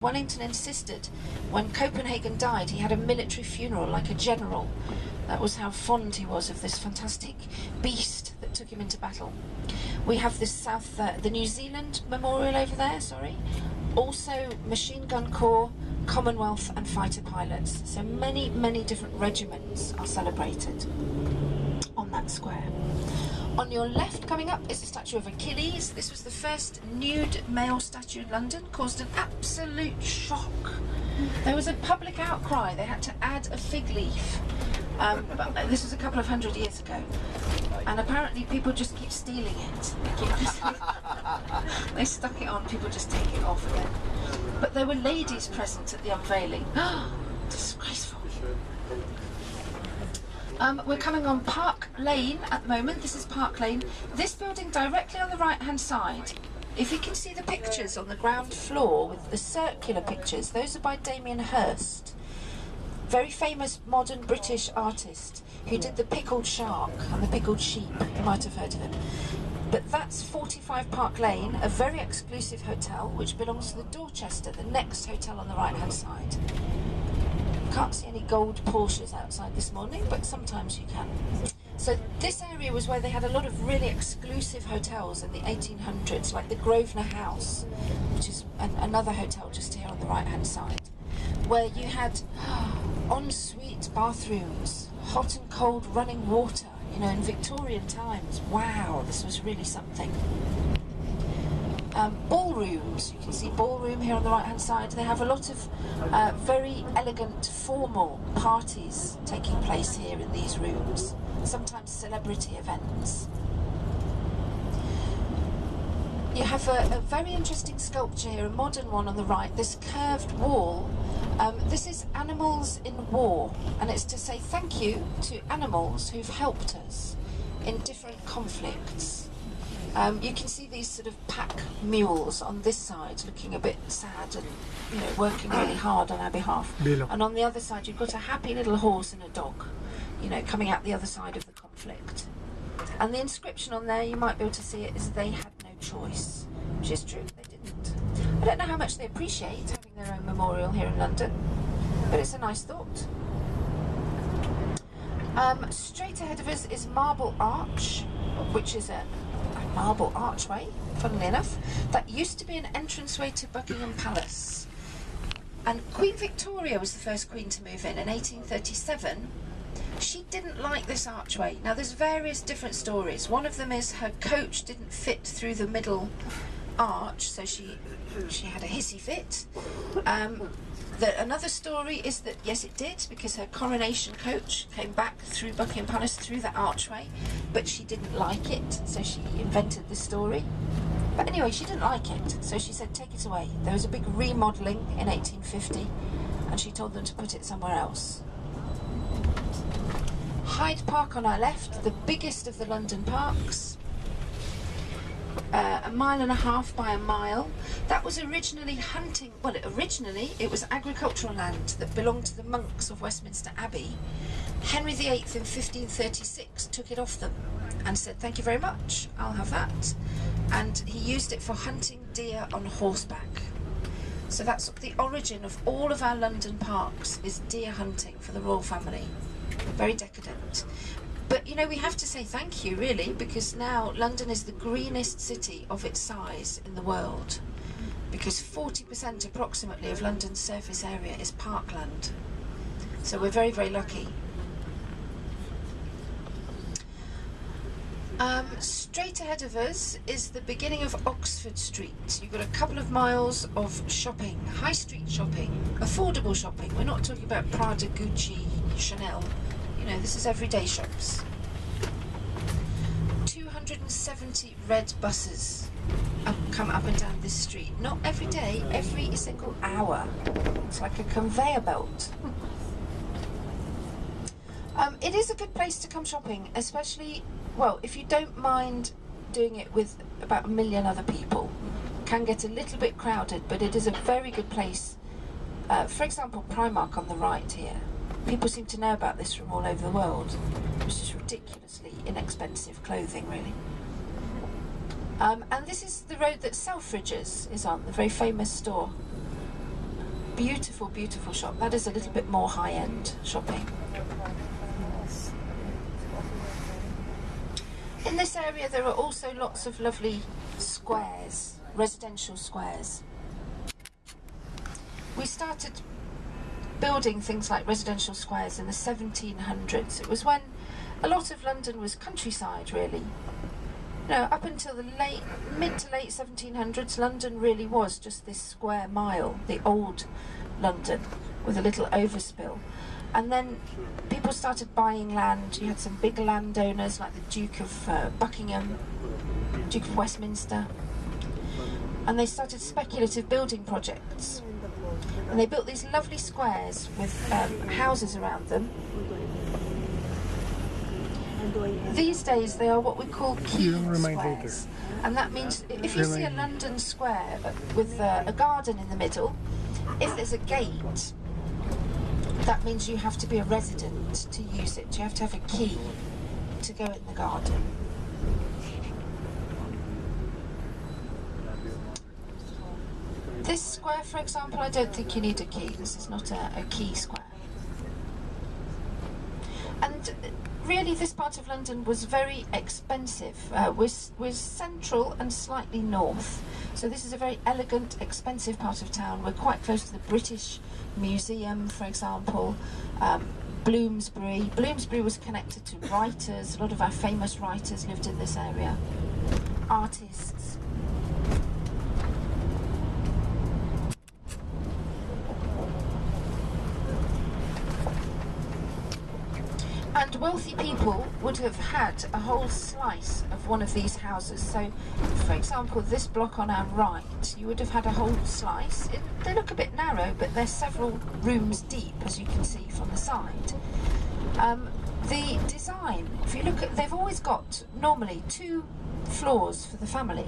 Wellington insisted when Copenhagen died, he had a military funeral like a general. That was how fond he was of this fantastic beast that took him into battle. We have this the New Zealand memorial over there, sorry. Also Machine Gun Corps, Commonwealth and fighter pilots. So many, many different regiments are celebrated on that square. On your left, coming up, is the statue of Achilles. This was the first nude male statue in London, caused an absolute shock. There was a public outcry. They had to add a fig leaf. But this was a couple of 100 years ago. And apparently people just keep stealing it. They stuck it on, people just take it off again. But there were ladies present at the unveiling. Disgraceful. We're coming on Park Lane at the moment. This is Park Lane. This building directly on the right hand side. If you can see the pictures on the ground floor with the circular pictures, those are by Damien Hirst. Very famous modern British artist who did the pickled shark and the pickled sheep. You might have heard of him. But that's 45 Park Lane, a very exclusive hotel which belongs to the Dorchester, the next hotel on the right hand side. Can't see any gold Porsches outside this morning, but sometimes you can. So this area was where they had a lot of really exclusive hotels in the 1800s, like the Grosvenor House, which is another hotel just here on the right hand side, where you had ensuite bathrooms, hot and cold running water, you know, in Victorian times. Wow, this was really something. Ballrooms, you can see ballroom here on the right hand side. They have a lot of very elegant formal parties taking place here in these rooms, sometimes celebrity events. You have a very interesting sculpture here, a modern one on the right, this curved wall. This is Animals in War, and it's to say thank you to animals who've helped us in different conflicts. You can see these sort of pack mules on this side looking a bit sad and, you know, working really hard on our behalf. And on the other side you've got a happy little horse and a dog, you know, coming out the other side of the conflict. And the inscription on there, you might be able to see it, is they had no choice, which is true, they didn't. I don't know how much they appreciate having their own memorial here in London, but it's a nice thought. Straight ahead of us is Marble Arch, which is a marble archway, funnily enough, that used to be an entranceway to Buckingham Palace. And Queen Victoria was the first queen to move in 1837. She didn't like this archway. Now there's various different stories. One of them is her coach didn't fit through the middle arch, so she had a hissy fit. Another story is that yes, it did, because her coronation coach came back through Buckingham Palace through that archway, but she didn't like it, so she invented this story. But anyway, she didn't like it, so she said take it away. There was a big remodelling in 1850 and she told them to put it somewhere else. Hyde Park on our left, the biggest of the London parks. 1.5 miles by a mile. That was originally hunting, well, originally it was agricultural land that belonged to the monks of Westminster Abbey. Henry VIII in 1536 took it off them and said, thank you very much, I'll have that. And he used it for hunting deer on horseback. So that's the origin of all of our London parks, is deer hunting for the royal family. Very decadent. But, you know, we have to say thank you, really, because now London is the greenest city of its size in the world, because 40% approximately of London's surface area is parkland. So we're very, very lucky. Straight ahead of us is the beginning of Oxford Street. You've got a couple of miles of shopping, high street shopping, affordable shopping. We're not talking about Prada, Gucci, Chanel. You know, this is everyday shops. 270 red buses come up and down this street. Not every day, every single hour. It's like a conveyor belt. It is a good place to come shopping, especially, well, if you don't mind doing it with about 1 million other people. It can get a little bit crowded, but it is a very good place. For example, Primark on the right here. People seem to know about this from all over the world, which is ridiculously inexpensive clothing, really. And this is the road that Selfridges is on, the very famous store. beautiful, beautiful shop. That is a little bit more high-end shopping. In this area there are also lots of lovely squares, residential squares. We started building things like residential squares in the 1700s. It was when a lot of London was countryside, really. You know, up until the mid to late 1700s, London really was just this square mile, the old London, with a little overspill. And then people started buying land. You had some big landowners like the Duke of Buckingham, Duke of Westminster, and they started speculative building projects. And they built these lovely squares with houses around them. These days they are what we call key squares, and that means if you see a London square with a garden in the middle, if there's a gate, that means you have to be a resident to use it. You have to have a key to go in the garden. This square, for example, I don't think you need a key. This is not a key square. And really, this part of London was very expensive. Was central and slightly north. So this is a very elegant, expensive part of town. We're quite close to the British Museum, for example. Bloomsbury. Bloomsbury was connected to writers. A lot of our famous writers lived in this area. Artists. And wealthy people would have had a whole slice of one of these houses. So, for example, this block on our right, you would have had a whole slice. They look a bit narrow, but they're several rooms deep, as you can see from the side. The design, if you look at, they've always got normally 2 floors for the family.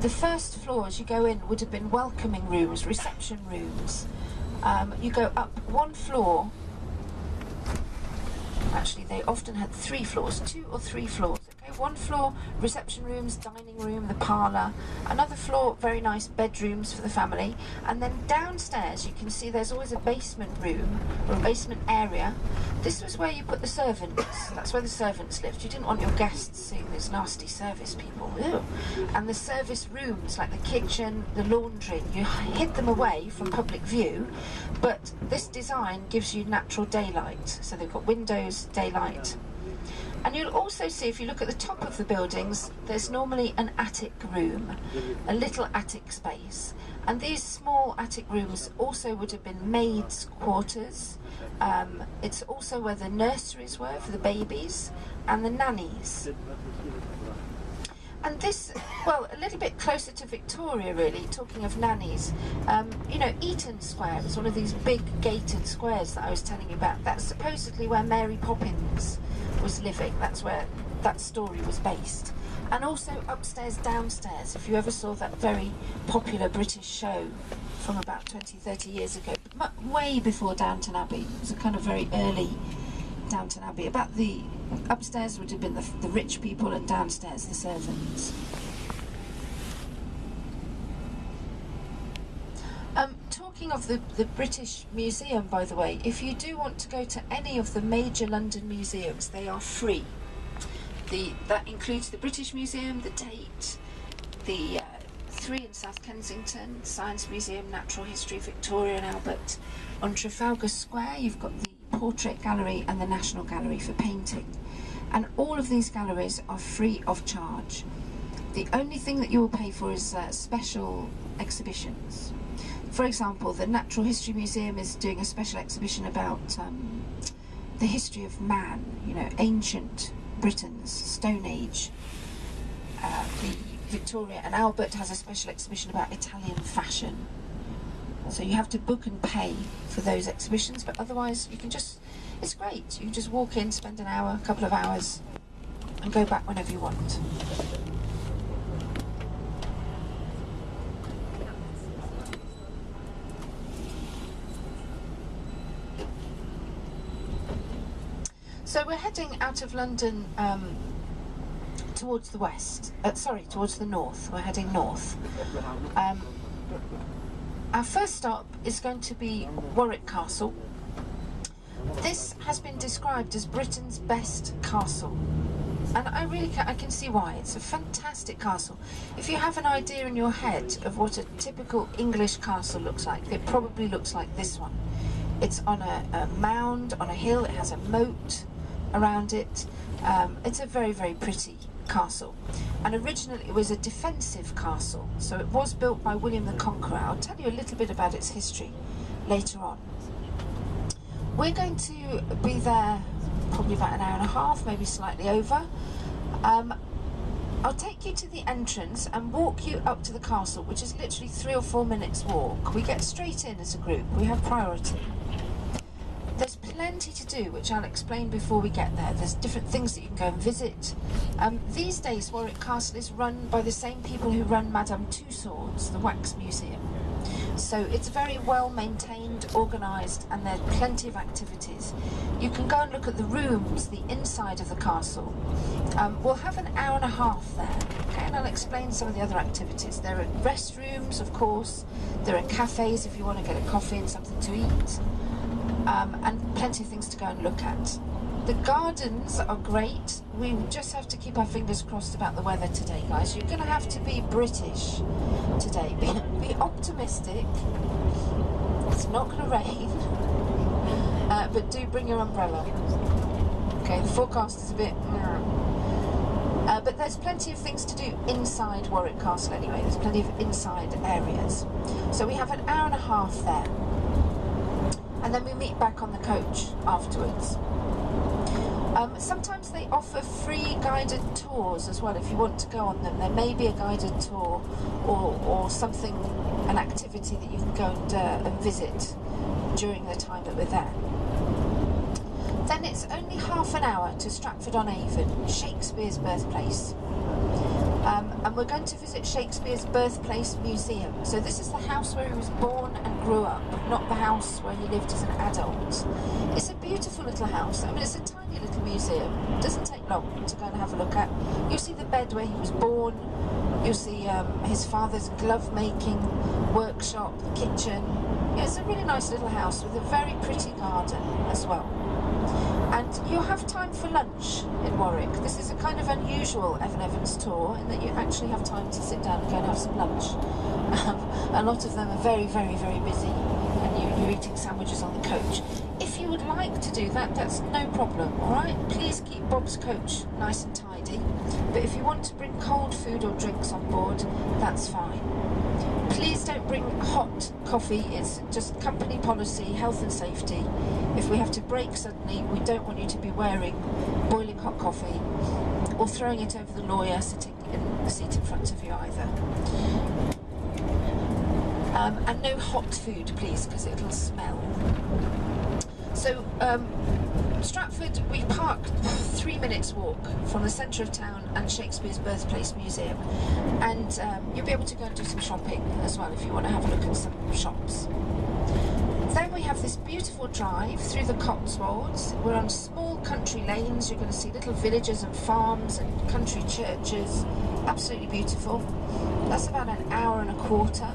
The first floor, as you go in, would have been welcoming rooms, reception rooms. You go up 1 floor. Actually, they often had 3 floors, 2 or 3 floors. Okay, 1 floor, reception rooms, dining room, the parlour. Another floor, very nice bedrooms for the family. And then downstairs, you can see there's always a basement room or a basement area. This was where you put the servants. That's where the servants lived. You didn't want your guests seeing those nasty service people. Ew. And the service rooms, like the kitchen, the laundry, you hid them away from public view. But this design gives you natural daylight. So they've got windows, daylight. And you'll also see, if you look at the top of the buildings, there's normally an attic room, a little attic space. And these small attic rooms also would have been maids' quarters. It's also where the nurseries were for the babies and the nannies. And this, well, a little bit closer to Victoria, really, talking of nannies, you know, Eaton Square is one of these big gated squares that I was telling you about. That's supposedly where Mary Poppins was living. That's where that story was based. And also upstairs, downstairs, if you ever saw that very popular British show from about 20, 30 years ago, way before Downton Abbey. It was a kind of very early Downton Abbey. About the upstairs would have been the rich people, and downstairs the servants. Talking of the British Museum, by the way, if you do want to go to any of the major London museums, they are free. That includes the British Museum, the Tate, the 3 in South Kensington, Science Museum, Natural History, Victoria and Albert. On Trafalgar Square, you've got the Portrait Gallery and the National Gallery for painting. And all of these galleries are free of charge. The only thing that you will pay for is special exhibitions. For example, the Natural History Museum is doing a special exhibition about the history of man, you know, ancient Britons, Stone Age. The Victoria and Albert has a special exhibition about Italian fashion. So you have to book and pay for those exhibitions, but otherwise you can just, it's great. You can just walk in, spend an hour, a couple of hours, and go back whenever you want. So we're heading out of London towards the west, towards the north. We're heading north. Our first stop is going to be Warwick Castle. This has been described as Britain's best castle, and I can see why. It's a fantastic castle. If you have an idea in your head of what a typical English castle looks like, it probably looks like this one. It's on a mound, on a hill, it has a moat around it. It's a very, very pretty castle, and originally it was a defensive castle, so it was built by William the Conqueror. I'll tell you a little bit about its history later on. We're going to be there probably about an hour and a half, maybe slightly over. I'll take you to the entrance and walk you up to the castle, which is literally 3 or 4 minutes walk. We get straight in as a group, we have priority. There's plenty to do, which I'll explain before we get there. There's different things that you can go and visit. These days Warwick Castle is run by the same people who run Madame Tussauds, the wax museum. So it's very well maintained, organised, and there's plenty of activities. You can go and look at the rooms, the inside of the castle. We'll have an hour and a half there, okay, and I'll explain some of the other activities. There are restrooms, of course, there are cafes if you want to get a coffee and something to eat, and plenty of things to go and look at. The gardens are great. We just have to keep our fingers crossed about the weather today, guys. You're going to have to be British today. Be optimistic. It's not going to rain, but do bring your umbrella. Okay, the forecast is a bit... but there's plenty of things to do inside Warwick Castle anyway. There's plenty of inside areas. So we have an hour and a half there. And then we meet back on the coach afterwards. Sometimes they offer free guided tours as well if you want to go on them. There may be a guided tour or something, an activity that you can go and visit during the time that we're there. Then it's only half an hour to Stratford-on-Avon, Shakespeare's birthplace. And we're going to visit Shakespeare's Birthplace Museum. So this is the house where he was born and grew up, not the house where he lived as an adult. It's a beautiful little house. I mean, it's a tiny little museum. It doesn't take long to go and have a look at. You'll see the bed where he was born. You'll see his father's glove-making workshop, kitchen. Yeah, it's a really nice little house with a very pretty garden as well. And you'll have time for lunch in Warwick. This is a kind of unusual Evan Evans tour in that you actually have time to sit down and go and have some lunch. A lot of them are very, very, very busy, and you're eating sandwiches on the coach. If you would like to do that, that's no problem, all right? Please keep Bob's coach nice and tidy. But if you want to bring cold food or drinks on board, that's fine. Please don't bring hot coffee. It's just company policy, health and safety. If we have to break suddenly, we don't want you to be wearing boiling hot coffee or throwing it over the lawyer sitting in the seat in front of you either. And no hot food, please, because it'll smell. So, Stratford, we park 3 minutes walk from the centre of town and Shakespeare's Birthplace Museum, and you'll be able to go and do some shopping as well if you want to have a look at some shops. Then we have this beautiful drive through the Cotswolds. We're on small country lanes. You're going to see little villages and farms and country churches. Absolutely beautiful. That's about an hour and a quarter.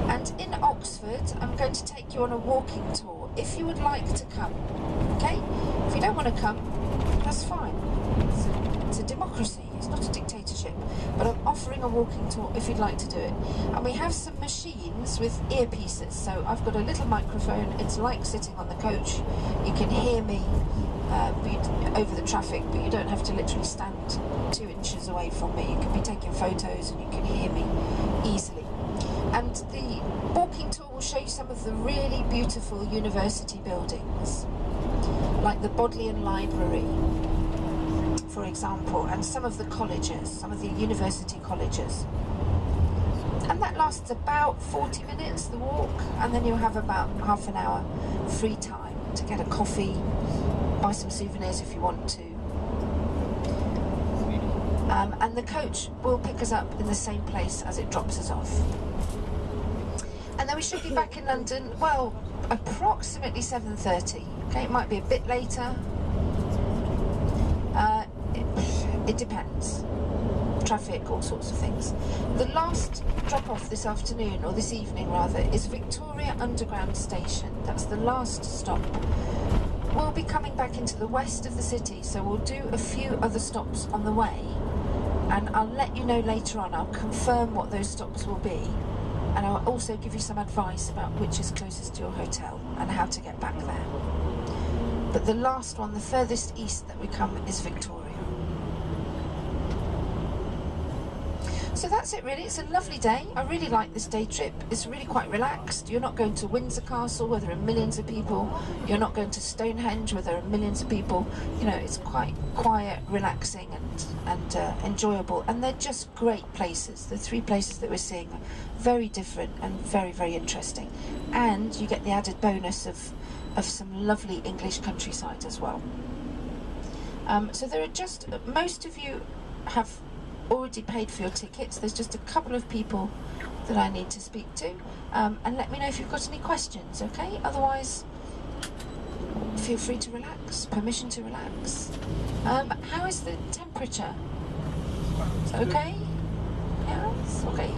And in Oxford, I'm going to take you on a walking tour if you would like to come. Okay? If you don't want to come, that's fine. It's a democracy. It's not a dictatorship. But I'm offering a walking tour if you'd like to do it. And we have some machines with earpieces. So I've got a little microphone. It's like sitting on the coach. You can hear me over the traffic, but you don't have to literally stand 2 inches away from me. You can be taking photos and you can hear me easily. And the walking tour will show you some of the really beautiful university buildings, like the Bodleian Library, for example, and some of the colleges, some of the university colleges. And that lasts about 40 minutes, the walk, and then you'll have about half an hour free time to get a coffee, buy some souvenirs if you want to. And the coach will pick us up in the same place as it drops us off. And then we should be back in London, well, approximately 7:30. Okay, it might be a bit later. It depends. traffic, all sorts of things. The last drop-off this afternoon, or this evening rather, is Victoria Underground Station. That's the last stop. We'll be coming back into the west of the city, so we'll do a few other stops on the way, and I'll let you know later on. I'll confirm what those stops will be, and I'll also give you some advice about which is closest to your hotel and how to get back there. But the last one, the furthest east that we come, is Victoria. So that's it really. It's a lovely day. I really like this day trip. It's really quite relaxed. You're not going to Windsor Castle where there are millions of people. You're not going to Stonehenge where there are millions of people. You know, it's quite quiet, relaxing and enjoyable. And they're just great places. The 3 places that we're seeing are very different and very, very interesting. And you get the added bonus of some lovely English countryside as well. So there are just, most of you have already paid for your tickets. There's just a couple of people that I need to speak to, and let me know if you've got any questions, okay? Otherwise, feel free to relax. Permission to relax. How is the temperature? Okay? Yeah, it's okay.